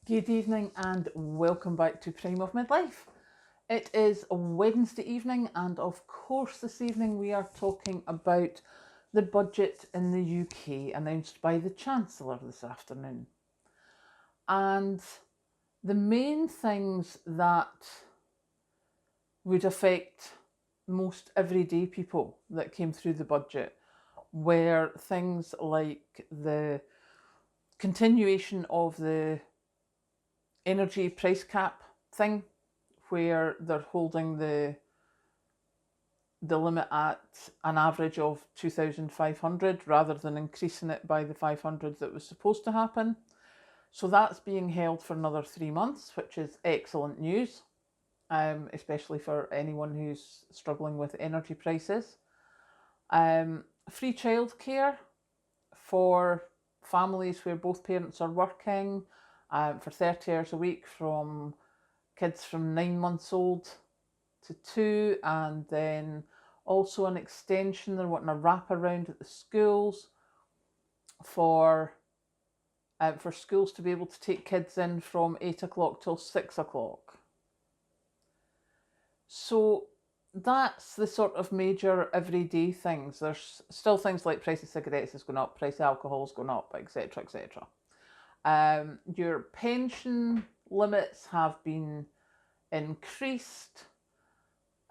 Good evening and welcome back to Prime of Midlife. It is a Wednesday evening, and of course, this evening we are talking about the budget in the UK announced by the Chancellor this afternoon. And the main things that would affect most everyday people that came through the budget were things like the continuation of the energy price cap thing, where they're holding the limit at an average of 2,500 rather than increasing it by the 500 that was supposed to happen. So that's being held for another 3 months, which is excellent news, especially for anyone who's struggling with energy prices. Free childcare for families where both parents are working, for 30 hours a week from kids from 9 months old to 2, and then also an extension. They're wanting a wraparound at the schools for schools to be able to take kids in from 8 o'clock till 6 o'clock. So that's the sort of major everyday things. There's still things like price of cigarettes is going up, price of alcohol is going up, etc., etc. Your pension limits have been increased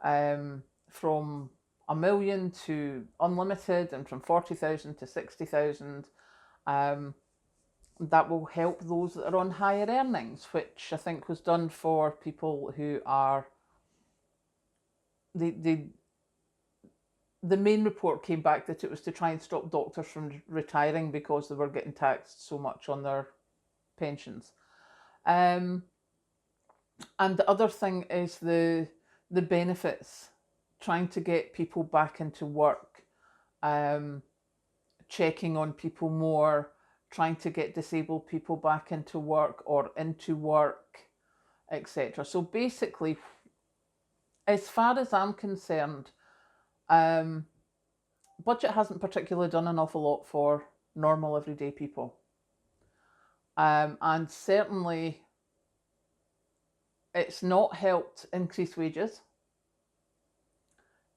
from 1 million to unlimited, and from 40,000 to 60,000. That will help those that are on higher earnings, which I think was done for people who are the main report came back that it was to try and stop doctors from retiring because they were getting taxed so much on their pensions. And the other thing is the benefits, trying to get people back into work, checking on people more, trying to get disabled people back into work or into work, etc. So basically, as far as I'm concerned, budget hasn't particularly done an awful lot for normal everyday people. And certainly it's not helped increase wages.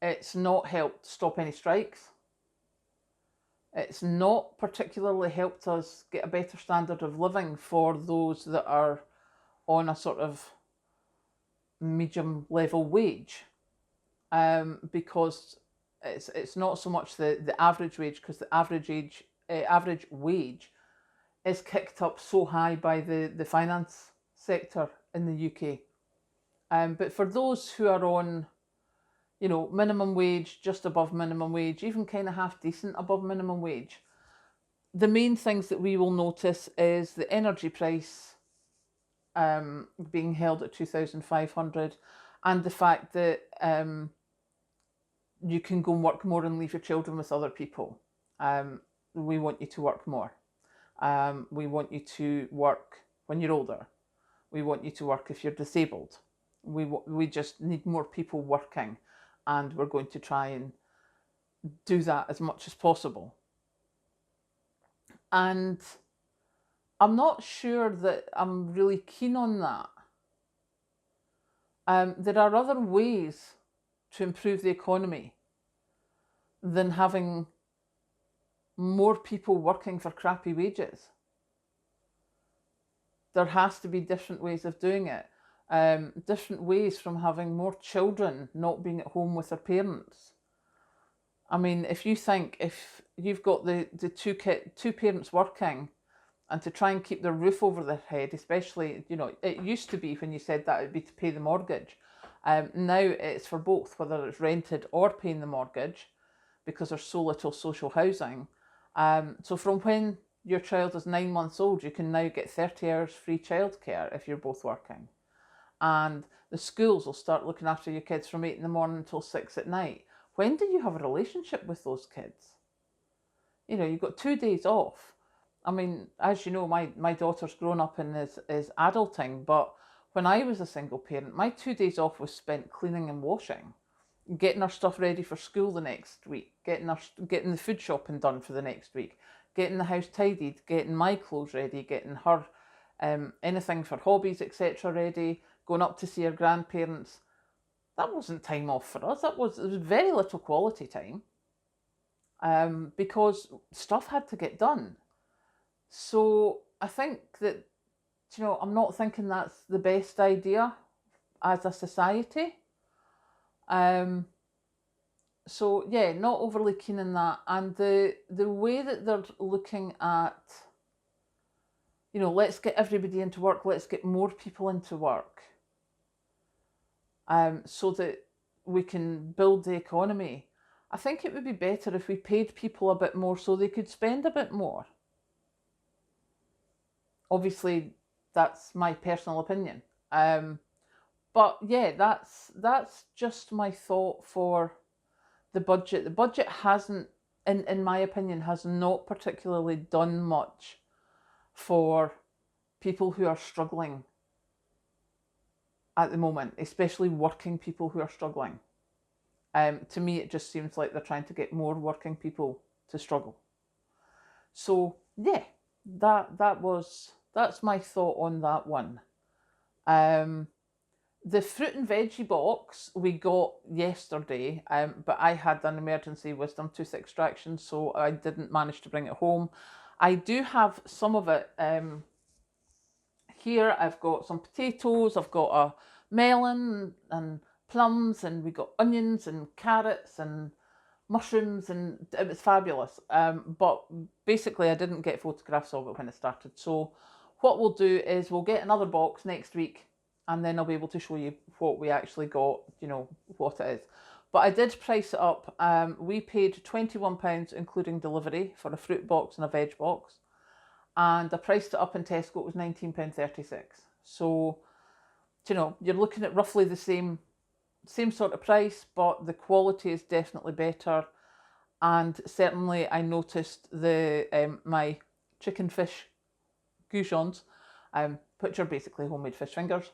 It's not helped stop any strikes. It's not particularly helped us get a better standard of living for those that are on a sort of medium level wage, because it's not so much the average wage, because the average wage is kicked up so high by the finance sector in the UK. But for those who are on, minimum wage, just above minimum wage, even kind of half decent above minimum wage, the main things that we will notice is the energy price being held at 2,500, and the fact that you can go and work more and leave your children with other people. We want you to work more. We want you to work when you're older. We want you to work if you're disabled. We just need more people working, and we're going to try and do that as much as possible. And I'm not sure that I'm really keen on that. There are other ways to improve the economy than having more people working for crappy wages. There has to be different ways of doing it. Different ways from having more children not being at home with their parents. I mean, if you've got the two parents working, and to try and keep their roof over their head, especially, it used to be when you said that it would be to pay the mortgage. Now it's for both, whether it's rented or paying the mortgage, because there's so little social housing. So from when your child is 9 months old, you can now get 30 hours free childcare if you're both working. And the schools will start looking after your kids from 8 in the morning until 6 at night. When do you have a relationship with those kids? You've got 2 days off. I mean, as you know, my daughter's grown up and is adulting, but when I was a single parent, my 2 days off was spent cleaning and washing, getting her stuff ready for school the next week, getting the food shopping done for the next week, getting the house tidied, getting my clothes ready, getting her anything for hobbies, etc. ready, going up to see our grandparents. That wasn't time off for us. It was very little quality time, because stuff had to get done. So I think that, I'm not thinking that's the best idea as a society. So yeah, not overly keen on that. And the way that they're looking at, let's get everybody into work, let's get more people into work, so that we can build the economy. I think it would be better if we paid people a bit more so they could spend a bit more. Obviously, that's my personal opinion. But yeah, that's just my thought for the budget. The budget hasn't, in my opinion, has not particularly done much for people who are struggling at the moment, especially working people who are struggling. To me, it just seems like they're trying to get more working people to struggle. So yeah, that's my thought on that one. The fruit and veggie box we got yesterday, but I had an emergency wisdom tooth extraction, so I didn't manage to bring it home. I do have some of it here. I've got some potatoes, I've got a melon and plums, and we got onions and carrots and mushrooms, and it was fabulous. But basically I didn't get photographs of it when it started. So what we'll do is we'll get another box next week, and then I'll be able to show you what we actually got, what it is. But I did price it up. We paid £21 including delivery for a fruit box and a veg box. And I priced it up in Tesco, it was £19.36. So, you're looking at roughly the same sort of price, but the quality is definitely better. And certainly I noticed the my chicken fish goujons, which are basically homemade fish fingers,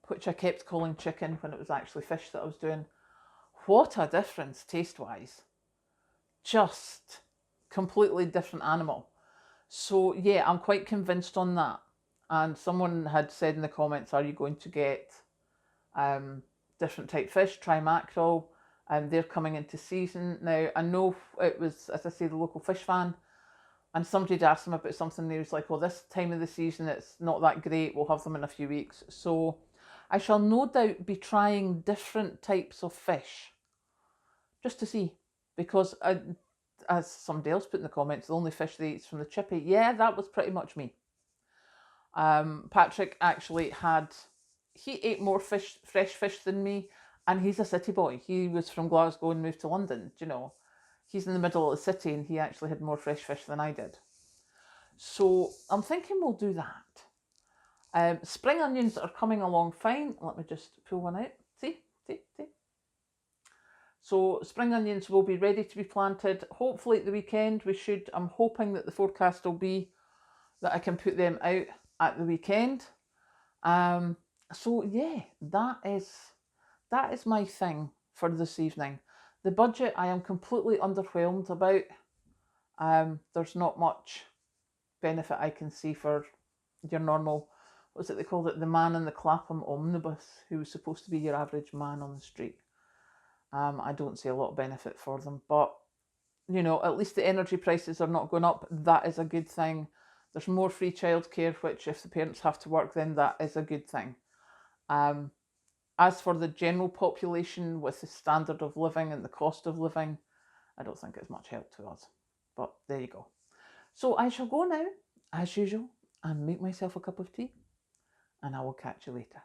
which I kept calling chicken when it was actually fish that I was doing. What a difference taste-wise. Just completely different animal. So yeah, I'm quite convinced on that. And someone had said in the comments, are you going to get different type fish? Try mackerel. And they're coming into season. Now, I know it was, as I say, the local fish fan, and somebody had asked him about something, and he was like, well, this time of the season, it's not that great. We'll have them in a few weeks. So I shall no doubt be trying different types of fish just to see, because as somebody else put in the comments, the only fish they eat is from the chippy. Yeah, that was pretty much me. Patrick actually he ate more fresh fish than me, and he's a city boy. He was from Glasgow and moved to London, He's in the middle of the city, and he actually had more fresh fish than I did. So I'm thinking we'll do that. Spring onions are coming along fine. Let me just pull one out. See? So spring onions will be ready to be planted. Hopefully at the weekend I'm hoping that the forecast will be that I can put them out at the weekend. So yeah, that is my thing for this evening. The budget I am completely underwhelmed about. There's not much benefit I can see for your normal, what's it they called it, the man in the Clapham omnibus, who was supposed to be your average man on the street. I don't see a lot of benefit for them, but at least the energy prices are not going up. That is a good thing. There's more free childcare, which if the parents have to work, then that is a good thing. As for the general population, with the standard of living and the cost of living, I don't think it's much help to us. But there you go. So I shall go now, as usual, and make myself a cup of tea, and I will catch you later.